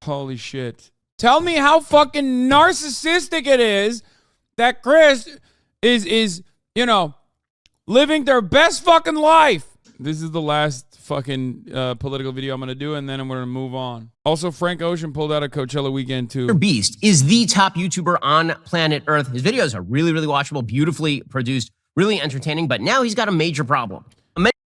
Holy shit. Tell me how fucking narcissistic it is that Chris is living their best fucking life. This is the last fucking political video I'm going to do, and then I'm going to move on. Also, Frank Ocean pulled out a Coachella weekend, too. MrBeast is the top YouTuber on planet Earth. His videos are really, really watchable, beautifully produced, really entertaining, but now he's got a major problem.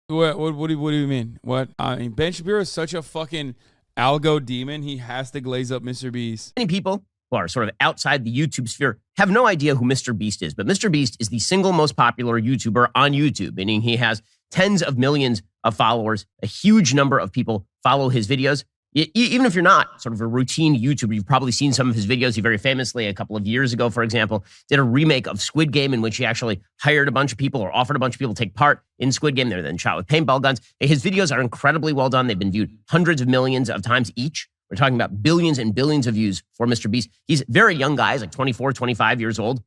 What do you mean? What? I mean, Ben Shapiro is such a fucking algo demon. He has to glaze up MrBeast. Many people who are sort of outside the YouTube sphere have no idea who MrBeast is, but MrBeast is the single most popular YouTuber on YouTube, meaning he has tens of millions of followers. A huge number of people follow his videos. Even if you're not sort of a routine YouTuber, you've probably seen some of his videos. He very famously, a couple of years ago, for example, did a remake of Squid Game in which he actually hired a bunch of people or offered a bunch of people to take part in Squid Game. They were then shot with paintball guns. His videos are incredibly well done. They've been viewed hundreds of millions of times each. We're talking about billions and billions of views for MrBeast. He's a very young guy. He's like 24, 25 years old.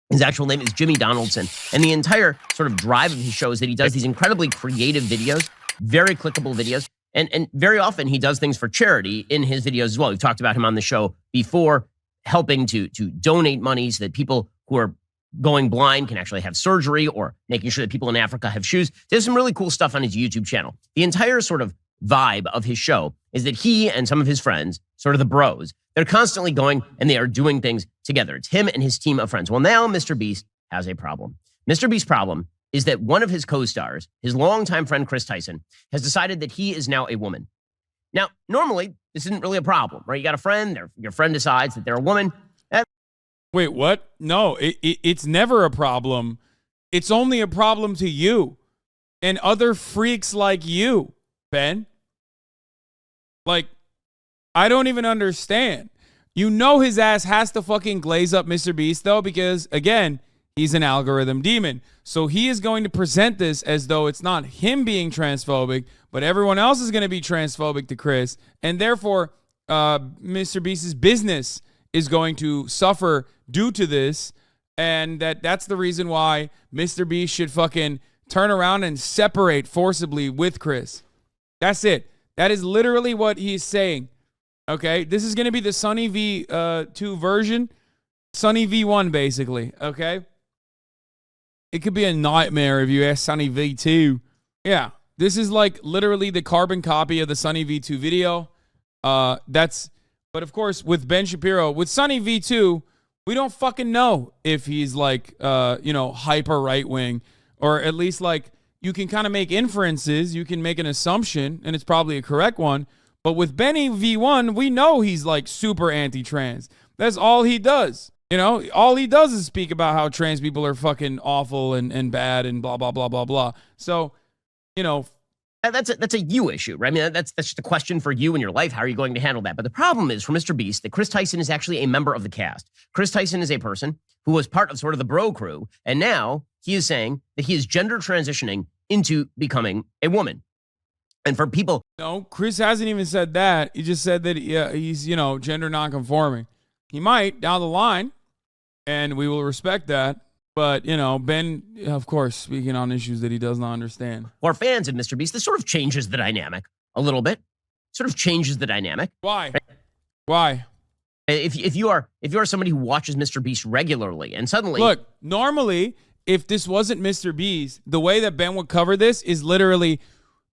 His actual name is Jimmy Donaldson. And the entire sort of drive of his show is that he does these incredibly creative videos, very clickable videos. And very often he does things for charity in his videos as well. We've talked about him on the show before, helping to donate money so that people who are going blind can actually have surgery, or making sure that people in Africa have shoes. There's some really cool stuff on his YouTube channel. The entire sort of vibe of his show is that he and some of his friends, sort of the bros, they're constantly going and they are doing things together. It's him and his team of friends. Well, now MrBeast has a problem. MrBeast's problem is that one of his co-stars, his longtime friend Chris Tyson, has decided that he is now a woman. Now, normally, this isn't really a problem, right? You got a friend, your friend decides that they're a woman. Wait, what? No, it's never a problem. It's only a problem to you and other freaks like you, Ben. Like, I don't even understand. You know his ass has to fucking glaze up MrBeast, though, because, again, he's an algorithm demon. So he is going to present this as though it's not him being transphobic, but everyone else is going to be transphobic to Chris. And therefore, MrBeast's business is going to suffer due to this. And that's the reason why MrBeast should fucking turn around and separate forcibly with Chris. That's it. That is literally what he's saying. Okay? This is going to be the Sunny V2 version. Sunny V1, basically. Okay? It could be a nightmare if you ask Sunny V2. Yeah, this is like literally the carbon copy of the Sunny V2 video. But of course, with Ben Shapiro, with Sunny V2, we don't fucking know if he's like, hyper right wing, or at least like you can kind of make inferences. You can make an assumption, and it's probably a correct one. But with Benny V1, we know he's like super anti-trans. That's all he does. All he does is speak about how trans people are fucking awful and bad and blah, blah, blah, blah, blah. So, That's a you issue, right? I mean, that's just a question for you in your life. How are you going to handle that? But the problem is for MrBeast that Chris Tyson is actually a member of the cast. Chris Tyson is a person who was part of sort of the bro crew. And now he is saying that he is gender transitioning into becoming a woman. And for people. No, Chris hasn't even said that. He just said that he's, gender nonconforming. He might down the line. And we will respect that. But, Ben, of course, speaking on issues that he does not understand. For fans of MrBeast, this sort of changes the dynamic a little bit. Sort of changes the dynamic. Why? Right? Why? If you are somebody who watches MrBeast regularly and suddenly... Look, normally, if this wasn't MrBeast, the way that Ben would cover this is literally,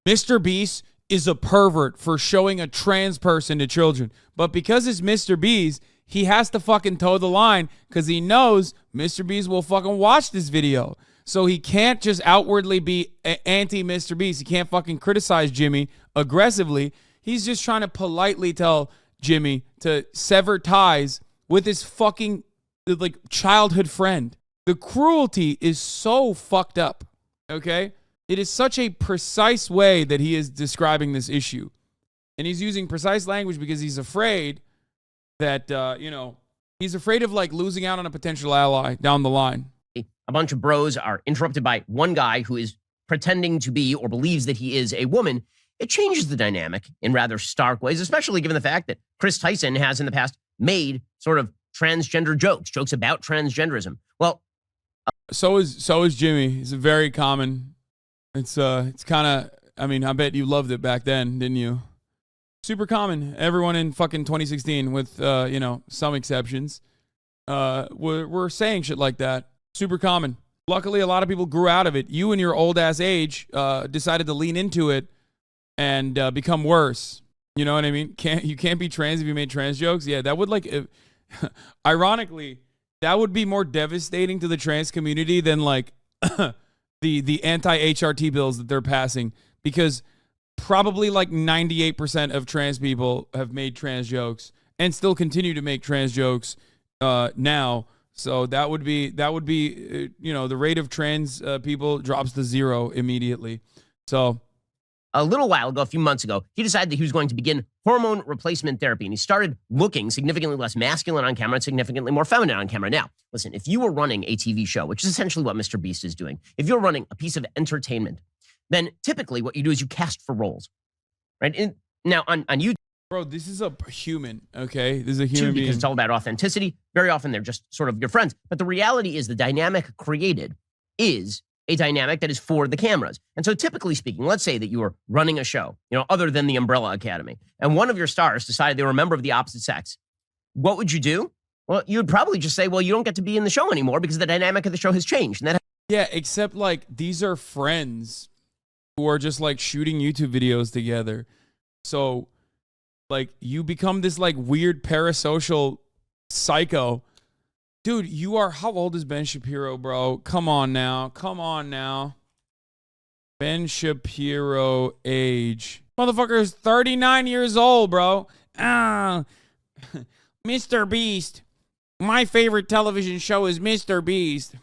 MrBeast is a pervert for showing a trans person to children. But because it's MrBeast, he has to fucking toe the line because he knows MrBeast will fucking watch this video. So he can't just outwardly be anti-MrBeast. He can't fucking criticize Jimmy aggressively. He's just trying to politely tell Jimmy to sever ties with his fucking childhood friend. The cruelty is so fucked up, okay? It is such a precise way that he is describing this issue. And he's using precise language because he's afraid that, he's afraid of losing out on a potential ally down the line. A bunch of bros are interrupted by one guy who is pretending to be or believes that he is a woman. It changes the dynamic in rather stark ways, especially given the fact that Chris Tyson has in the past made sort of transgender jokes about transgenderism. Well, so is Jimmy. It's a very common. It's kind of. I mean, I bet you loved it back then, didn't you? Super common. Everyone in fucking 2016, with some exceptions, were saying shit like that. Super common. Luckily, a lot of people grew out of it. You, in your old ass age, decided to lean into it and become worse. You know what I mean? You can't be trans if you made trans jokes. Yeah, that would ironically, that would be more devastating to the trans community than like the anti-HRT bills that they're passing, because probably like 98% of trans people have made trans jokes and still continue to make trans jokes now. So that would be the rate of trans people drops to 0 immediately. So a little while ago, a few months ago, he decided that he was going to begin hormone replacement therapy, and he started looking significantly less masculine on camera and significantly more feminine on camera. Now, listen, if you were running a TV show, which is essentially what MrBeast is doing, if you're running a piece of entertainment, then typically what you do is you cast for roles, right? Now, on YouTube, bro, this is a human, okay? This is a human being. Because it's all about authenticity. Very often they're just sort of your friends. But the reality is the dynamic created is a dynamic that is for the cameras. And so typically speaking, let's say that you were running a show, other than the Umbrella Academy, and one of your stars decided they were a member of the opposite sex. What would you do? Well, you would probably just say, well, you don't get to be in the show anymore because the dynamic of the show has changed. And yeah, except like these are friends who are just like shooting YouTube videos together. So like you become this like weird parasocial psycho. Dude, how old is Ben Shapiro, bro? Come on now. Ben Shapiro age. Motherfucker is 39 years old, bro. MrBeast. My favorite television show is MrBeast.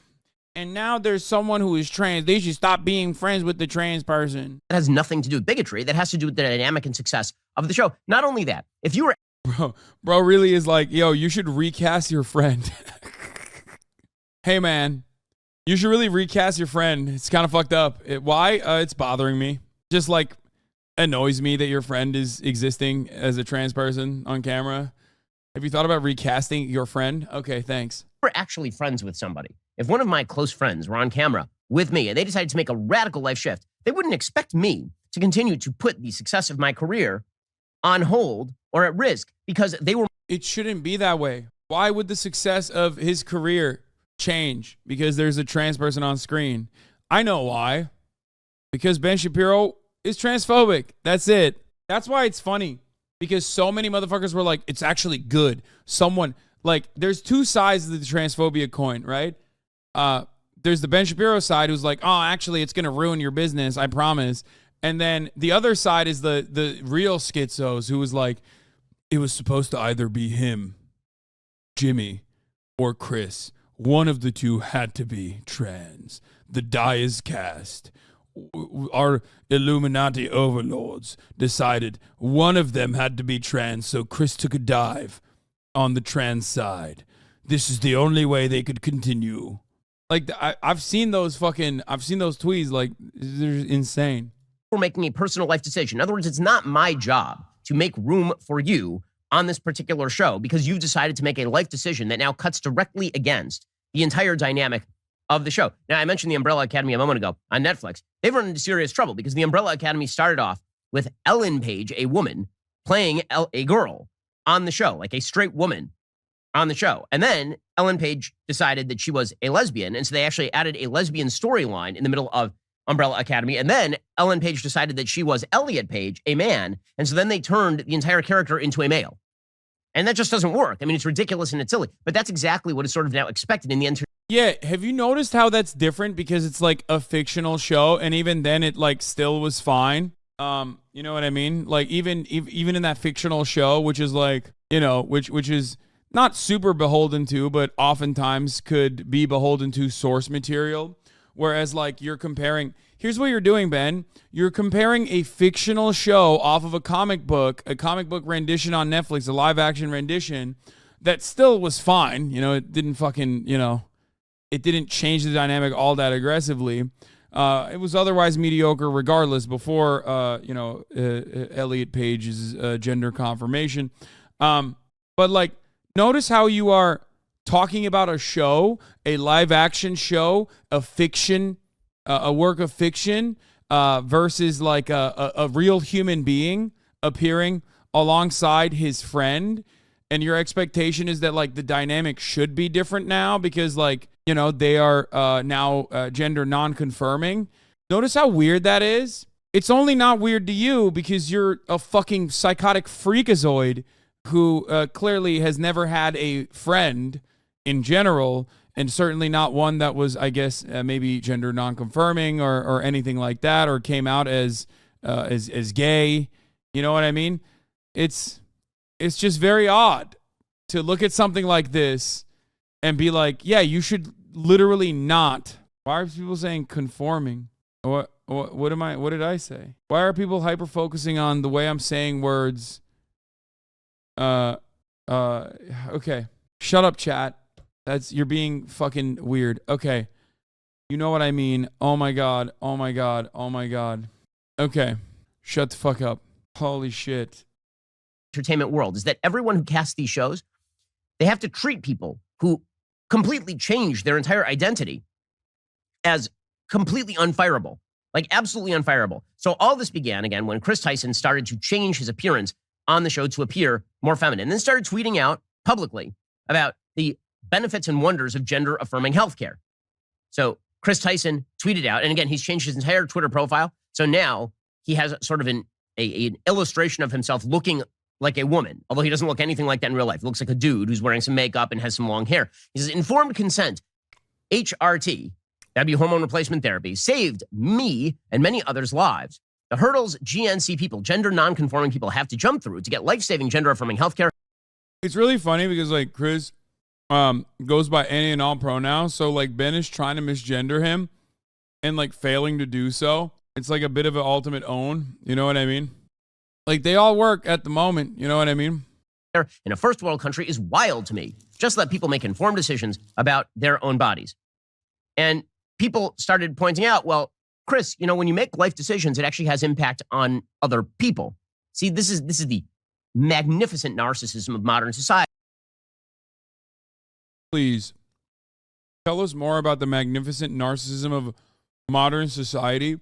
And now there's someone who is trans. They should stop being friends with the trans person. That has nothing to do with bigotry. That has to do with the dynamic and success of the show. Not only that, if you were... Bro really is like, yo, you should recast your friend. Hey, man, you should really recast your friend. It's kind of fucked up. Why? It's bothering me. Just like annoys me that your friend is existing as a trans person on camera. Have you thought about recasting your friend? Okay, thanks. We're actually friends with somebody. If one of my close friends were on camera with me and they decided to make a radical life shift, they wouldn't expect me to continue to put the success of my career on hold or at risk because they were... It shouldn't be that way. Why would the success of his career change because there's a trans person on screen? I know why. Because Ben Shapiro is transphobic. That's it. That's why it's funny. Because so many motherfuckers were like, it's actually good. Someone, like, there's two sides of the transphobia coin, right? There's the Ben Shapiro side who's like, oh, actually, it's going to ruin your business, I promise. And then the other side is the real schizos who was like, it was supposed to either be him, Jimmy, or Chris. One of the two had to be trans. The die is cast. Our Illuminati overlords decided one of them had to be trans, so Chris took a dive on the trans side. This is the only way they could continue. Like, I've seen those tweets. Like, they're insane. We're making a personal life decision. In other words, it's not my job to make room for you on this particular show because you've decided to make a life decision that now cuts directly against the entire dynamic of the show. Now, I mentioned the Umbrella Academy a moment ago on Netflix. They've run into serious trouble because the Umbrella Academy started off with Ellen Page, a woman, playing a girl on the show, like a straight woman on the show. And then Ellen Page decided that she was a lesbian, and so they actually added a lesbian storyline in the middle of Umbrella Academy. And then Ellen Page decided that she was Elliot Page, a man, and so then they turned the entire character into a male. And that just doesn't work. I mean, it's ridiculous and it's silly, but that's exactly what is sort of now expected in the entertainment. Yeah, have you noticed how that's different because it's like a fictional show, and even then it like still was fine? You know what I mean? Like even in that fictional show, which is like, which is not super beholden to, but oftentimes could be beholden to source material. Whereas like you're comparing, here's what you're doing, Ben. You're comparing a fictional show off of a comic book rendition on Netflix, a live action rendition that still was fine. It didn't fucking, it didn't change the dynamic all that aggressively. It was otherwise mediocre regardless before, Elliot Page's gender confirmation. But like, notice how you are talking about a show, a live action show, a fiction, a work of fiction, versus like a real human being appearing alongside his friend, and your expectation is that like the dynamic should be different now because like, you know, they are now gender non-confirming. Notice how weird that is? It's only not weird to you because you're a fucking psychotic freakazoid who clearly has never had a friend in general, and certainly not one that was, I guess, maybe gender non-confirming or anything like that, or came out as gay. You know what I mean? It's just very odd to look at something like this and be like, yeah, you should literally not. Why are people saying conforming? What did I say? Why are people hyper focusing on the way I'm saying words? Okay. Shut up, chat. You're being fucking weird. Okay. You know what I mean. Oh my god. Oh my god. Oh my god. Okay. Shut the fuck up. Holy shit. Entertainment world is that everyone who casts these shows, they have to treat people who completely change their entire identity as completely unfireable. Like absolutely unfireable. So all this began again when Chris Tyson started to change his appearance on the show to appear more feminine, and then started tweeting out publicly about the benefits and wonders of gender affirming healthcare. So Chris Tyson tweeted out, and again, he's changed his entire Twitter profile. So now he has sort of an illustration of himself looking like a woman, although he doesn't look anything like that in real life. He looks like a dude who's wearing some makeup and has some long hair. He says, informed consent, HRT, that'd be hormone replacement therapy, saved me and many others' lives. The hurdles GNC people, gender non-conforming people, have to jump through to get life-saving gender-affirming healthcare. It's really funny because like Chris goes by any and all pronouns, so like Ben is trying to misgender him and like failing to do so. It's like a bit of an ultimate own, you know what I mean? Like they all work at the moment, you know what I mean? In a first world country is wild to me. Just let people make informed decisions about their own bodies. And people started pointing out, well, Chris, you know, when you make life decisions, it actually has impact on other people. See, this is the magnificent narcissism of modern society. Please tell us more about the magnificent narcissism of modern society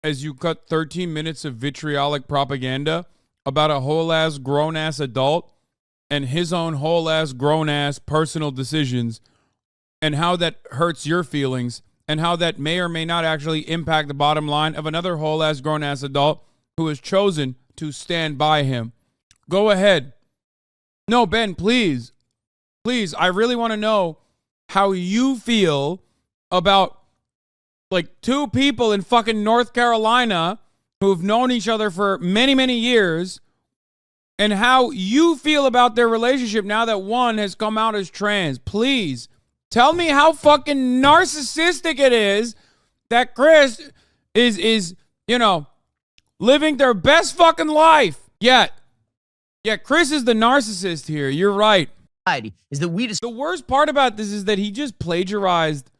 as you cut 13 minutes of vitriolic propaganda about a whole-ass grown-ass adult and his own whole-ass grown-ass personal decisions and how that hurts your feelings and how that may or may not actually impact the bottom line of another whole-ass grown-ass adult who has chosen to stand by him. Go ahead. No, Ben, please. Please, I really want to know how you feel about like two people in fucking North Carolina who've known each other for many, many years and how you feel about their relationship now that one has come out as trans. Please tell me how fucking narcissistic it is that Chris is, you know, living their best fucking life. Yeah, Chris is the narcissist here. You're right. Is that the worst part about this is that he just plagiarized,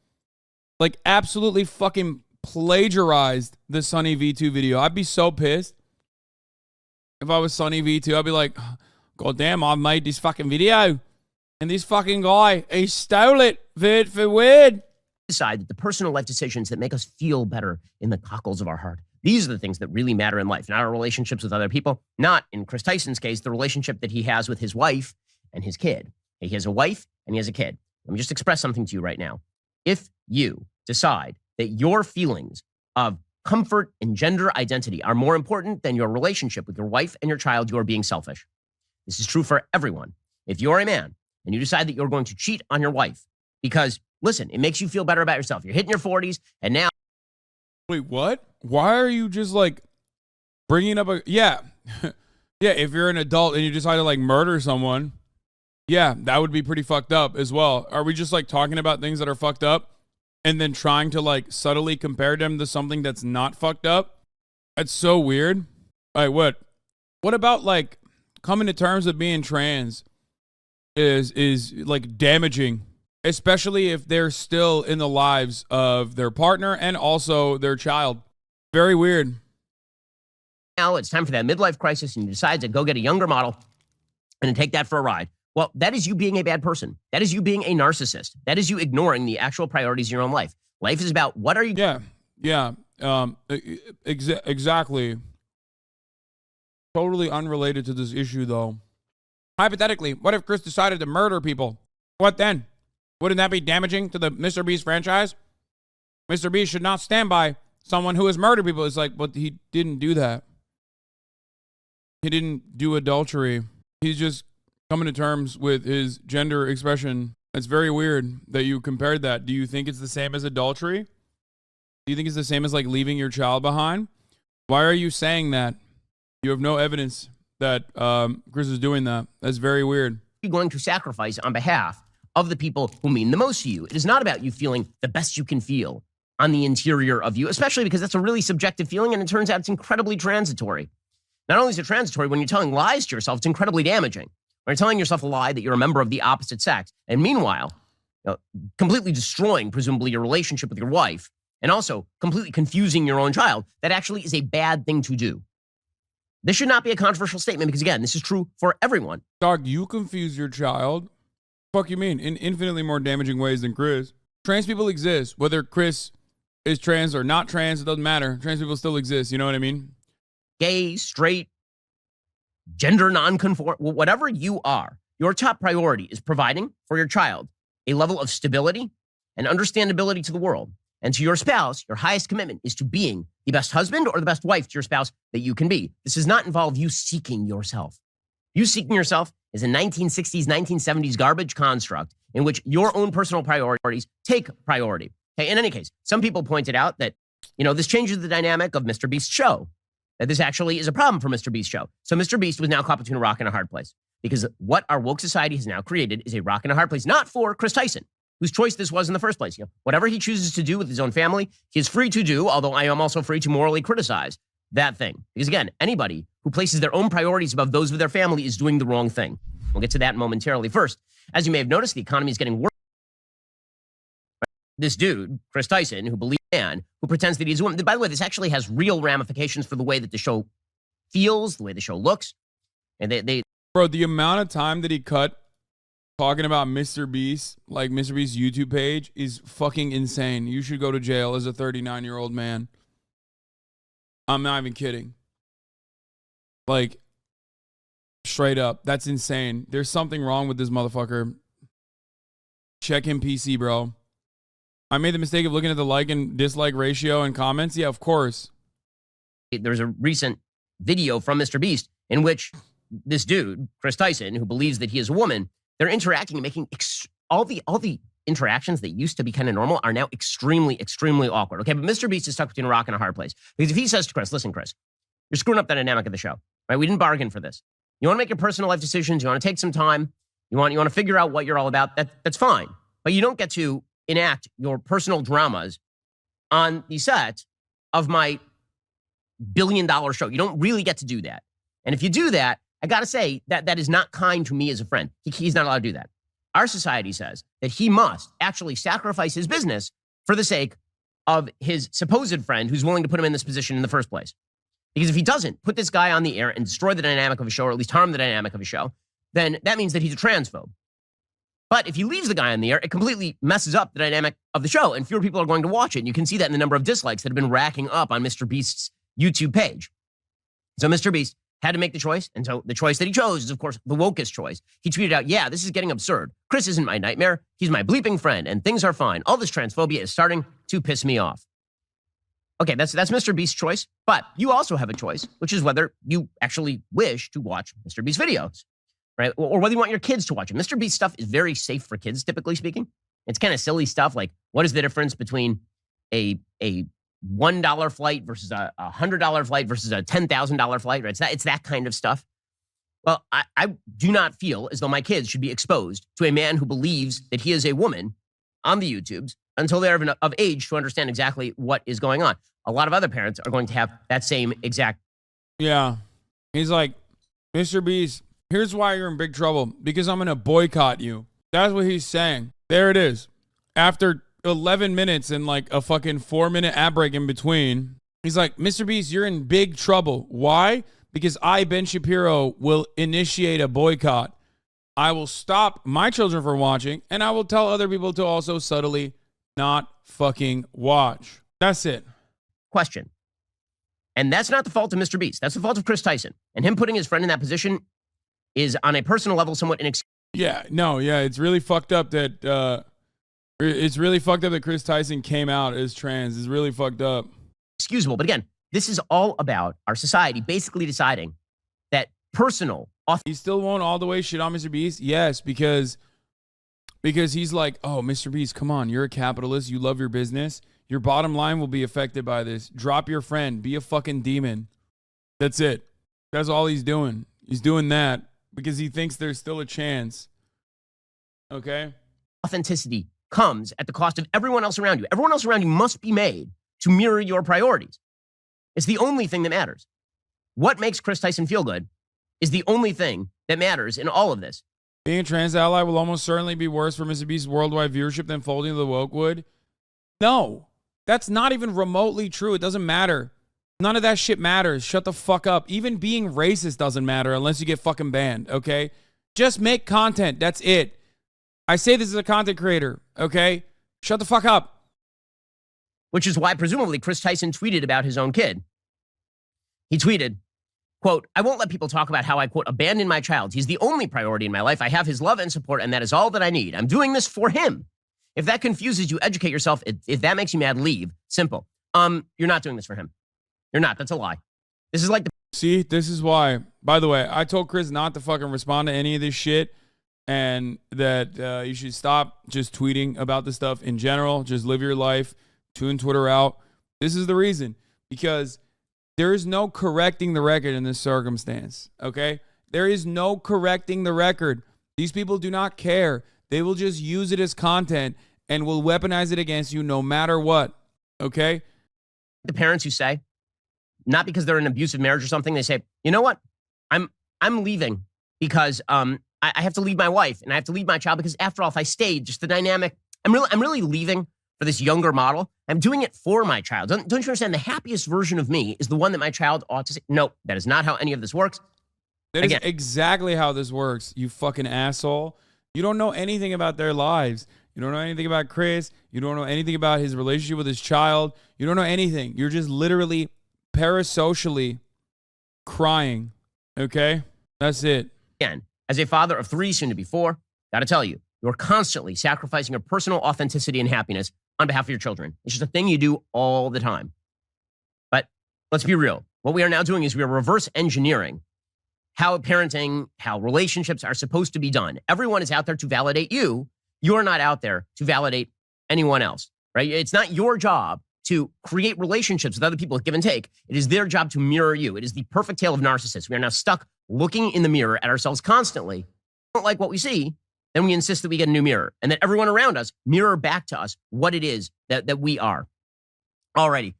like absolutely fucking plagiarized the Sunny V2 video. I'd be so pissed if I was Sunny V2. I'd be like, God damn, I made this fucking video and this fucking guy, he stole it for weird. Decide that the personal life decisions that make us feel better in the cockles of our heart. These are the things that really matter in life, not our relationships with other people. Not, in Chris Tyson's case, the relationship that he has with his wife and his kid. He has a wife and he has a kid. Let me just express something to you right now. If you decide that your feelings of comfort and gender identity are more important than your relationship with your wife and your child, you are being selfish. This is true for everyone. If you're a man and you decide that you're going to cheat on your wife because, listen, it makes you feel better about yourself. You're hitting your 40s and now. Wait, what? Why are you just like bringing up a, yeah. Yeah, if you're an adult and you decide to like murder someone, yeah, that would be pretty fucked up as well. Are we just like talking about things that are fucked up and then trying to like subtly compare them to something that's not fucked up? That's so weird. All right, what about like coming to terms with being trans is like damaging, especially if they're still in the lives of their partner and also their child. Very weird. Now it's time for that midlife crisis and you decide to go get a younger model and take that for a ride. Well, that is you being a bad person. That is you being a narcissist. That is you ignoring the actual priorities in your own life. Life is about what are you... Yeah. Exactly. Totally unrelated to this issue, though. Hypothetically, what if Chris decided to murder people? What then? Wouldn't that be damaging to the MrBeast franchise? MrBeast should not stand by someone who has murdered people. It's like, but he didn't do that. He didn't do adultery. He's just coming to terms with his gender expression. It's very weird that you compared that. Do you think it's the same as adultery? Do you think it's the same as like leaving your child behind? Why are you saying that? You have no evidence that Chris is doing that. That's very weird. You're going to sacrifice on behalf of the people who mean the most to you. It is not about you feeling the best you can feel on the interior of you, especially because that's a really subjective feeling, and it turns out it's incredibly transitory. Not only is it transitory, when you're telling lies to yourself, it's incredibly damaging. When you're telling yourself a lie that you're a member of the opposite sex, and meanwhile, completely destroying, presumably, your relationship with your wife, and also completely confusing your own child, that actually is a bad thing to do. This should not be a controversial statement because, again, this is true for everyone. Dog, you confuse your child. Fuck you mean? In infinitely more damaging ways than Chris. Trans people exist. Whether Chris is trans or not trans, it doesn't matter. Trans people still exist. You know what I mean? Gay, straight, gender nonconform, whatever you are, your top priority is providing for your child a level of stability and understandability to the world. And to your spouse, your highest commitment is to being the best husband or the best wife to your spouse that you can be. This does not involve you seeking yourself. You seeking yourself is a 1960s, 1970s garbage construct in which your own personal priorities take priority. Okay, in any case, some people pointed out that, this changes the dynamic of MrBeast's show, that this actually is a problem for MrBeast's show. So MrBeast was now caught between a rock and a hard place because what our woke society has now created is a rock and a hard place, not for Chris Tyson, whose choice this was in the first place. Whatever he chooses to do with his own family, he is free to do, although I am also free to morally criticize that thing. Because again, anybody who places their own priorities above those of their family is doing the wrong thing. We'll get to that momentarily. First, as you may have noticed, the economy is getting worse. This dude, Chris Tyson, who believes in a man, who pretends that he's a woman. By the way, this actually has real ramifications for the way that the show feels, the way the show looks. And Bro, the amount of time that he cut talking about MrBeast, like MrBeast's YouTube page, is fucking insane. You should go to jail as a 39-year-old man. I'm not even kidding. Like, straight up, that's insane. There's something wrong with this motherfucker. Check him PC, bro. I made the mistake of looking at the like and dislike ratio and comments. Yeah, of course. There's a recent video from MrBeast in which this dude, Chris Tyson, who believes that he is a woman, they're interacting and making all the interactions that used to be kind of normal are now extremely, extremely awkward. Okay, but MrBeast is stuck between a rock and a hard place. Because if he says to Chris, listen, Chris, you're screwing up the dynamic of the show, right? We didn't bargain for this. You want to make your personal life decisions. You want to take some time. You want to figure out what you're all about. That's fine. But you don't get to enact your personal dramas on the set of my billion-dollar show. You don't really get to do that. And if you do that, I got to say that is not kind to me as a friend. He's not allowed to do that. Our society says that he must actually sacrifice his business for the sake of his supposed friend who's willing to put him in this position in the first place. Because if he doesn't put this guy on the air and destroy the dynamic of a show, or at least harm the dynamic of a show, then that means that he's a transphobe. But if he leaves the guy on the air, it completely messes up the dynamic of the show, and fewer people are going to watch it. And you can see that in the number of dislikes that have been racking up on MrBeast's YouTube page. So MrBeast had to make the choice, and so the choice that he chose is, of course, the wokest choice. He tweeted out, yeah, this is getting absurd. Chris isn't my nightmare. He's my bleeping friend, and things are fine. All this transphobia is starting to piss me off. Okay, that's MrBeast's choice, but you also have a choice, which is whether you actually wish to watch MrBeast videos, right? Or whether you want your kids to watch it. MrBeast stuff is very safe for kids, typically speaking. It's kind of silly stuff like, what is the difference between a $1 flight versus a $100 flight versus a $10,000 flight, right? It's that kind of stuff. Well, I do not feel as though my kids should be exposed to a man who believes that he is a woman on the YouTubes until they're of age to understand exactly what is going on. A lot of other parents are going to have that same exact. Yeah. He's like, MrBeast, here's why you're in big trouble. Because I'm going to boycott you. That's what he's saying. There it is. After 11 minutes and like a fucking 4-minute ad break in between, he's like, MrBeast, you're in big trouble. Why? Because I, Ben Shapiro, will initiate a boycott. I will stop my children from watching, and I will tell other people to also subtly not fucking watch. That's it. Question. And that's not the fault of MrBeast. That's the fault of Chris Tyson. And him putting his friend in that position is, on a personal level, somewhat inexcusable. Yeah, no, yeah, it's really fucked up that Chris Tyson came out as trans. It's really fucked up. Excusable. But again, this is all about our society basically deciding that personal. He still won't all the way shit on MrBeast? Yes, because he's like, oh, MrBeast, come on, you're a capitalist. You love your business. Your bottom line will be affected by this. Drop your friend. Be a fucking demon. That's it. That's all he's doing. He's doing that because he thinks there's still a chance. Okay? Authenticity comes at the cost of everyone else around you. Everyone else around you must be made to mirror your priorities. It's the only thing that matters. What makes Chris Tyson feel good is the only thing that matters in all of this. Being a trans ally will almost certainly be worse for MrBeast's worldwide viewership than folding the woke would. No, that's not even remotely true. It doesn't matter. None of that shit matters. Shut the fuck up. Even being racist doesn't matter unless you get fucking banned, okay? Just make content. That's it. I say this as a content creator, okay? Shut the fuck up. Which is why, presumably, Chris Tyson tweeted about his own kid. He tweeted, quote, I won't let people talk about how I, quote, abandoned my child. He's the only priority in my life. I have his love and support, and that is all that I need. I'm doing this for him. If that confuses you, educate yourself. If that makes you mad, leave. Simple. You're not doing this for him. You're not. That's a lie. This is like the... See, this is why. By the way, I told Chris not to fucking respond to any of this shit and that you should stop just tweeting about this stuff in general. Just live your life. Tune Twitter out. This is the reason. Because there is no correcting the record in this circumstance, okay? There is no correcting the record. These people do not care. They will just use it as content and will weaponize it against you no matter what, okay? The parents who say, not because they're in an abusive marriage or something, they say, you know what? I'm leaving because I have to leave my wife and I have to leave my child because after all, if I stayed, just the dynamic, I'm really leaving for this younger model. I'm doing it for my child. Don't you understand? The happiest version of me is the one that my child ought to say. No, that is not how any of this works. That is exactly how this works, you fucking asshole. You don't know anything about their lives. You don't know anything about Chris. You don't know anything about his relationship with his child. You don't know anything. You're just literally parasocially crying, okay? That's it. Again, as a father of 3, soon to be 4, gotta tell you, you're constantly sacrificing your personal authenticity and happiness on behalf of your children. It's just a thing you do all the time. But let's be real. What we are now doing is we are reverse engineering how parenting, how relationships are supposed to be done. Everyone is out there to validate you. You're not out there to validate anyone else, right? It's not your job to create relationships with other people with give and take. It is their job to mirror you. It is the perfect tale of narcissists. We are now stuck looking in the mirror at ourselves constantly. We don't like what we see, then we insist that we get a new mirror and that everyone around us mirror back to us what it is that we are. Alrighty.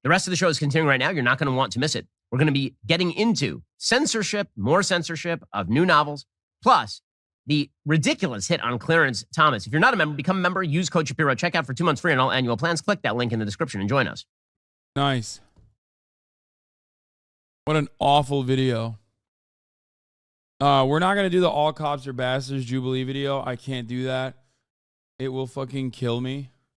The rest of the show is continuing right now. You're not going to want to miss it. We're going to be getting into censorship, more censorship of new novels, plus the ridiculous hit on Clarence Thomas. If you're not a member, become a member. Use code Shapiro at checkout for 2 months free on all annual plans. Click that link in the description and join us. Nice. What an awful video. We're not going to do the All Cops Are Bastards Jubilee video. I can't do that. It will fucking kill me.